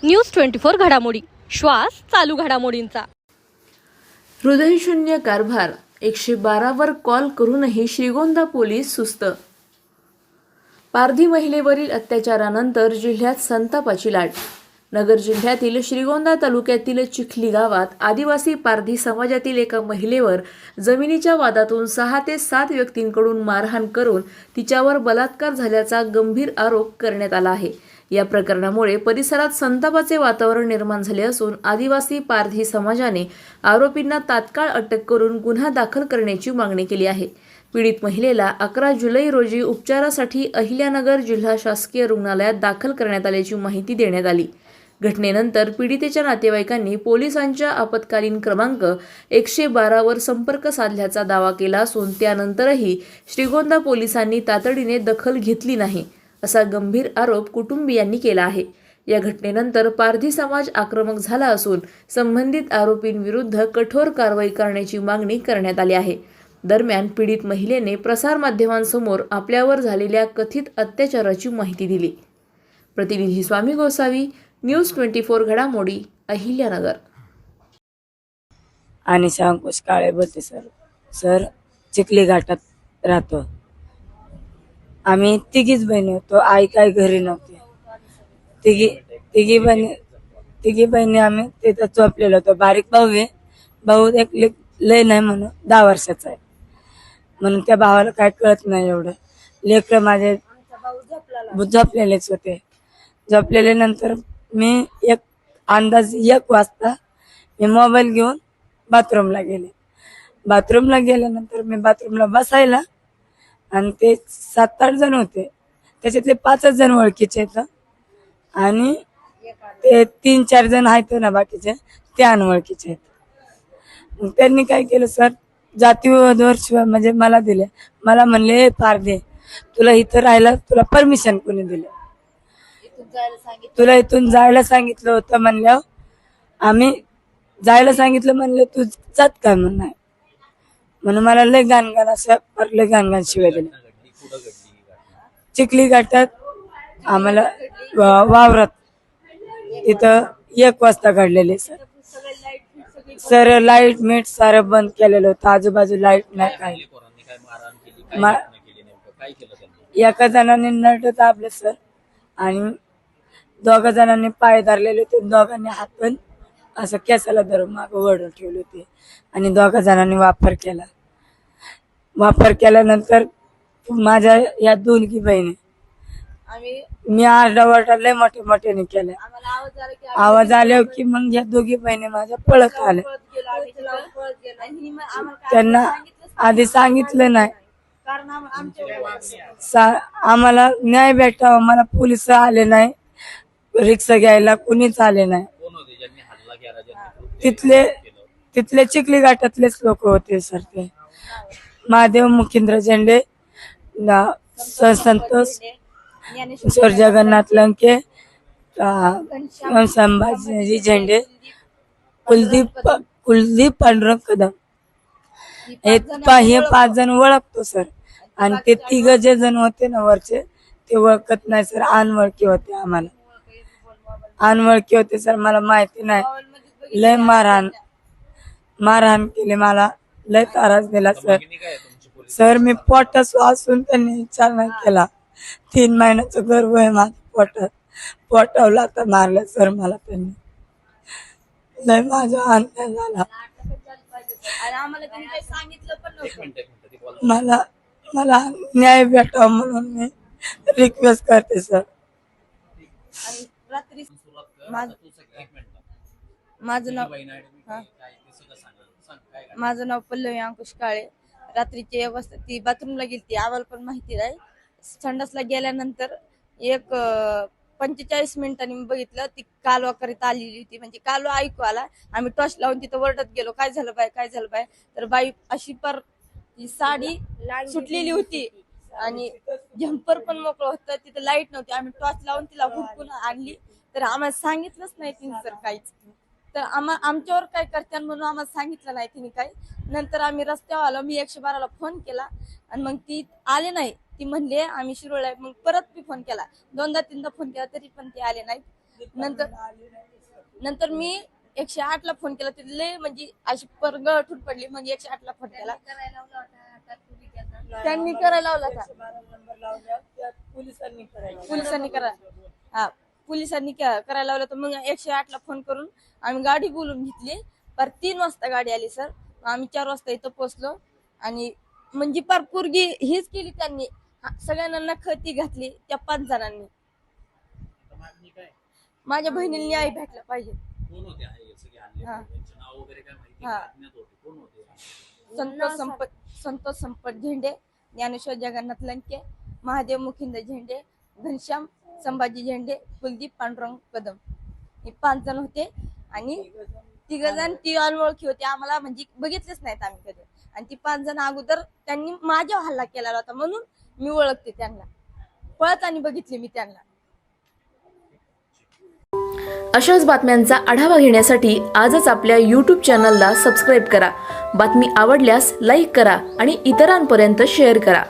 News 24 घडामोडी, श्वास चालू घडामोडींचा. हृदयशून्य कारभार, 112 वर कॉल करूनही श्रीगोंदा पोलीस सुस्त. पारधी महिलेवरील अत्याचारानंतर जिल्ह्यात संतापाची लाट. नगर जिल्ह्यातील श्रीगोंदा तालुक्यातील चिखली गावात आदिवासी पारधी समाजातील एका महिलेवर जमिनीच्या वादातून 6 ते 7 व्यक्तींकडून मारहाण करून तिच्यावर बलात्कार झाल्याचा गंभीर आरोप करण्यात आला आहे. या प्रकरणामुळे परिसरात संतापाचे वातावरण निर्माण झाले असून आदिवासी पारधी समाजाने आरोपींना तात्काळ अटक करून गुन्हा दाखल करण्याची मागणी केली आहे. पीडित महिलेला 11 जुलै रोजी उपचारासाठी अहिल्यानगर जिल्हा शासकीय रुग्णालयात दाखल करण्यात आल्याची माहिती देण्यात आली. घटनेनंतर पीडितेच्या नातेवाईकांनी पोलिसांच्या आपत्कालीन क्रमांक 112 वर संपर्क साधल्याचा दावा केला असून त्यानंतरही श्रीगोंदा पोलिसांनी तातडीने दखल घेतली नाही, असा गंभीर आरोप कुटुंबियांनी केला आहे. या घटनेनंतर पारधी समाज आक्रमक झाला असून संबंधित आरोपींविरुद्ध कठोर कारवाई करण्याची मागणी करण्यात आली आहे. दरम्यान पीडित महिलेने प्रसारमाध्यमांसमोर आपल्यावर झालेल्या कथित अत्याचाराची माहिती दिली. प्रतिनिधी स्वामी गोसावी, न्यूज 24 घडामोडी, अहिल्यानगर. आणि अंकुश काळे बोलते सर. चिखली घाटात राहतो. आम्ही तिघीच बहिणी होतो. आई काही घरी नव्हती. तिघी बहिणी आम्ही तिथं झोपलेलो होतो. बारीक भाऊ आहे. भाऊ एक लय नाही म्हणून 10 वर्षाचा आहे म्हणून त्या भावाला काय कळत नाही एवढं. लेकर माझे झोपलेलेच होते. झोपलेले नंतर मी अंदाज 1 वाजता मी मोबाईल घेऊन बाथरूमला गेल्यानंतर मी बाथरूमला बसायला आणि ते 7-8 जण होते. त्याच्यातले 5 जण ओळखीचे आहेत आणि ते 3-4 जण आहेत ना बाकीचे ते अनोळखीचे आहेत. मग त्यांनी काय केलं सर, जातीवादावर शिवाय म्हणजे मला दिले. मला म्हणले पारधे तुला इथं राहायला तुला परमिशन कोणी दिले, तुला इथून जायला सांगितलं होतं म्हणल्यावर आम्ही जायला सांगितलं म्हणले तू जात काय म्हणून मला लय गाणगाण शिवाय दिले. चिखली घाटात आम्हाला वावरात तिथं 1 वाजता घडलेले सर. लाईट मीठ सारं बंद केलेलं होतं. आजूबाजू लाईट नाही काय. एका जणांनी नट दाबले सर आणि 2 जणांनी पाय धरलेले होते. 2घांनी हात पण असं केसाला धरून मागं वळून ठेवले होते आणि 2 जणांनी वापर केल्यानंतर माझ्या या 2 बहिणी मी आरडाओरडा लय मोठ्याने केल्या. आवाज आल्यावर की मग या 2 बहिणी माझ्या पळत आल्या. त्यांना आधी सांगितलं नाही. आम्हाला न्याय भेटावा. मला पोलिस आले नाही, रिक्षा घ्यायला कुणीच आले नाही. तिथले चिखली घाटातलेच लोक होते सर. ते महादेव मुखिंद्र झेंडे, संतोष जगन्नाथ लंके, संभाजी झेंडे, कुलदीप पांडुरंग कदम, हे 5 जण ओळखतो सर. आणि ते 3 जे जण होते ना वरचे ते ओळखत नाही सर. अनवळखी होते सर. मला माहिती नाही. लय मारहाण केली. मला लय त्रास दिला सर. मी पोटात असून त्यांनी विचार नाही केला. 3 महिन्याचं गर्भ आहे माझ्या पोटावला तर मारलं सर मला त्यांनी. लय माझा अन्याय झाला. मला न्याय भेटावा म्हणून मी रिक्वेस्ट करते सर. माझं नाव पल्लवी अंकुश काळे. रात्रीची अवस्था ती बाथरूमला गेली. आम्हाला पण माहिती नाही. संडासला गेल्यानंतर 45 मिनिटांनी मी बघितलं ती कालवा करीत आलेली होती. म्हणजे कालवा ऐकू आला. आम्ही टॉर्च लावून तिथं वरडत गेलो, काय झालं बाय. तर बाई अशी ती साडी सुटलेली होती आणि झंपर पण मोकळं होतं. तिथं लाईट नव्हती. आम्ही टॉर्च लावून तिला हुडकून आणली. तर आम्हाला सांगितलंच नाही तिने सर काहीच. तर आमच्यावर काय करतात म्हणून आम्हाला सांगितलं नाही तिने काही. नंतर आम्ही रस्त्यावर आलो. मी 112ला फोन केला आणि मग ती आले नाही. ती म्हणले आम्ही शिरोळला. मग परत मी फोन केला, 2दा-3दा फोन केला तरी पण ते आले नाहीत. नंतर मी 108 ला फोन केला, तिथले म्हणजे अशी परगळ ठूट पडली, मग 108 ला फोन केला, त्यांनी करायला लावला होता, पोलिसांनी करायला लावलं. तर मग 108 ला फोन करून आम्ही गाडी बोलून घेतली. पर 3 वाजता गाडी आली सर. आम्ही 4 वाजता इथं पोहोचलो आणि म्हणजे पार पोरगी हीच केली त्यांनी, सगळ्यांना नखती घातली त्या 5 जणांनी. माझ्या बहिणीला न्याय भेटला पाहिजे. संतोष संपत झेंडे, ज्ञानेश्वर जगन्नाथ लंके, महादेव मुखिंद झेंडे, घनश्याम संभाजी झेंडे, कुलदीप पांडुरंग कदम, हे 5 जण होते. आणि 3 जण ती अनोळखी होती, आम्हाला म्हणजे बघितलेच नाहीत आम्ही कधी. आणि ती 5 जण अगोदर त्यांनी माझ्यावर हल्ला केला होता म्हणून मी ओळखते त्यांना, पळत आणि बघितले मी त्यांना. अशाच बातम्यांचा आढावा घेण्यासाठी आजच आपल्या YouTube चॅनलला सबस्क्राईब करा. बातमी आवडल्यास लाईक करा आणि इतरांपर्यंत शेअर करा.